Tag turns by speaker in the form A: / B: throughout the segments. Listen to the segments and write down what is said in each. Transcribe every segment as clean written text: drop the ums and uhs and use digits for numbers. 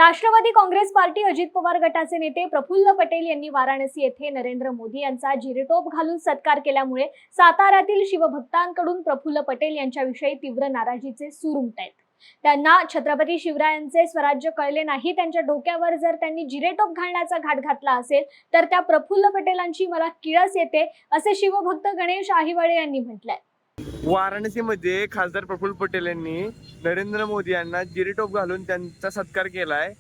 A: Rashtrawadi Congress party Ajit Pawar गटाचे नेते प्रफुल्ल पटेल यांनी वाराणसी येथे नरेंद्र मोदी यांचा जिरेटोप घालून सत्कार केल्यामुळे साताऱ्यातील शिवभक्तांकडून प्रफुल्ल पटेल यांच्याविषयी तीव्र नाराजीचे सूर उमटत. त्यांना छत्रपती शिवरायांचे स्वराज्य कळले नाही, त्यांच्या डोक्यावर जर त्यांनी जिरेटोप घालण्याचा घाट घातला असेल तर त्या प्रफुल्ल पटेलांची मला किळस येते, असे शिवभक्त गणेश आहिवळे यांनी म्हटलंय.
B: वाराणसीमध्ये खासदार प्रफुल्ल पटेल यांनी नरेंद्र मोदी यांना जिरेटोप घालून त्यांचा सत्कार केलाय.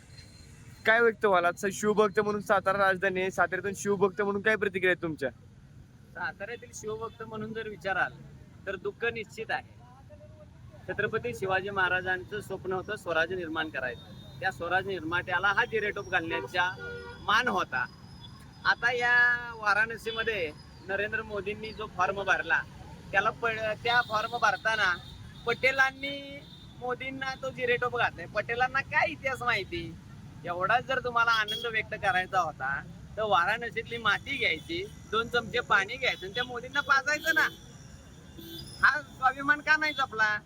B: काय व्यक्त व्हाल? शिवभक्त म्हणून सातारा राजधानी, साताऱ्यातून शिवभक्त म्हणून काय प्रतिक्रिया आहे तुमच्या?
C: साताऱ्यातील शिवभक्त म्हणून जर विचाराल तर दुःख निश्चित आहे. छत्रपती शिवाजी महाराजांचं स्वप्न होतं स्वराज्य निर्माण करायचं. त्या स्वराज्य निर्मात्याला हा जिरेटोप घालण्याचा मान होता. आता या वाराणसीमध्ये नरेंद्र मोदींनी जो फॉर्म भरला त्या फॉर्म भरताना पटेलांनी मोदींना तो जिरेटोप घातलाय. पटेलांना काय इतिहास माहिती? एवढाच जर तुम्हाला आनंद व्यक्त करायचा होता तर वाराणसीतली माती घ्यायची, 2 चमचे पाणी घ्यायचं आणि त्या मोदींना पाजायचं ना. हा स्वाभिमान का नाही जपला?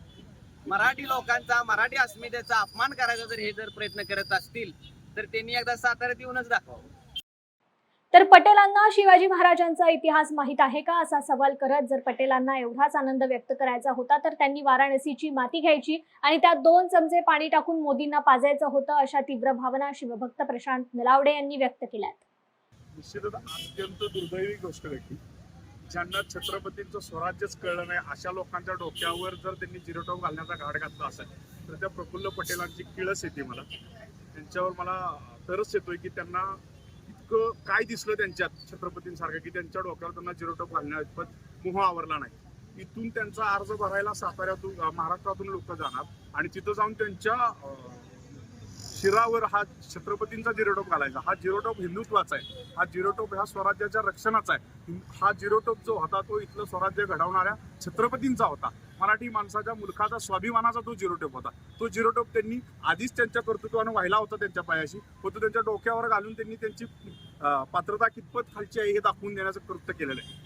C: मराठी लोकांचा, मराठी अस्मितेचा अपमान करायचा जर हे प्रयत्न करत असतील तर त्यांनी एकदा साताऱ्यात येऊनच दाखवावं.
A: तर पटेलांना शिवाजी महाराजांचा इतिहास माहित आहे का, असा सवाल करत जर पटेलांना एवढाच आनंद व्यक्त करायचा होता तर त्यांनी वाराणसीची माती घ्यायची आणि त्यात 2 चमचे पाणी टाकून मोदींना पाजायचं होतं, अशा तीव्र भावना शिवभक्त प्रशांत नलावडे यांनी व्यक्त केल्यात.
D: निश्चितच अत्यंत दुर्दैवी गोष्ट घडली. ज्यांना छत्रपतींचं स्वराज्यच कळलं नाही अशा लोकांच्या डोक्यावर जर त्यांनी जिरेटोप घालण्याचा घाट घातला असेल तर त्या प्रफुल्ल पटेलांची किळस येते. त्यांच्यावर मला तरच येतोय की त्यांना इतकं काय दिसलं त्यांच्यात छत्रपतींसारखं की त्यांच्या डोक्यावर त्यांना जिरेटोप घालण्याइतपत मोह आवरला नाही. इथून त्यांचा अर्ज भरायला साताऱ्यातून, महाराष्ट्रातून लोक जाणार आणि तिथं जाऊन त्यांच्या शिरावर हा छत्रपतींचा जिरेटोप घालायचा. हा जिरेटोप हिंदुत्वाचा आहे. हा जिरेटोप ह्या स्वराज्याच्या रक्षणाचा आहे. हा जिरेटोप जो होता तो इथलं स्वराज्य घडवणाऱ्या छत्रपतींचा होता. मराठी माणसाच्या मुलखाचा, स्वाभिमानाचा तो जिरेटोप होता. तो जिरेटोप त्यांनी आधीच त्यांच्या कर्तृत्वानं व्हायला होता, त्यांच्या पायाशी होतो, त्यांच्या डोक्यावर घालून त्यांनी त्यांची पात्रता कितपत खालची आहे हे दाखवून देण्याचं कृत्य केलेलं आहे.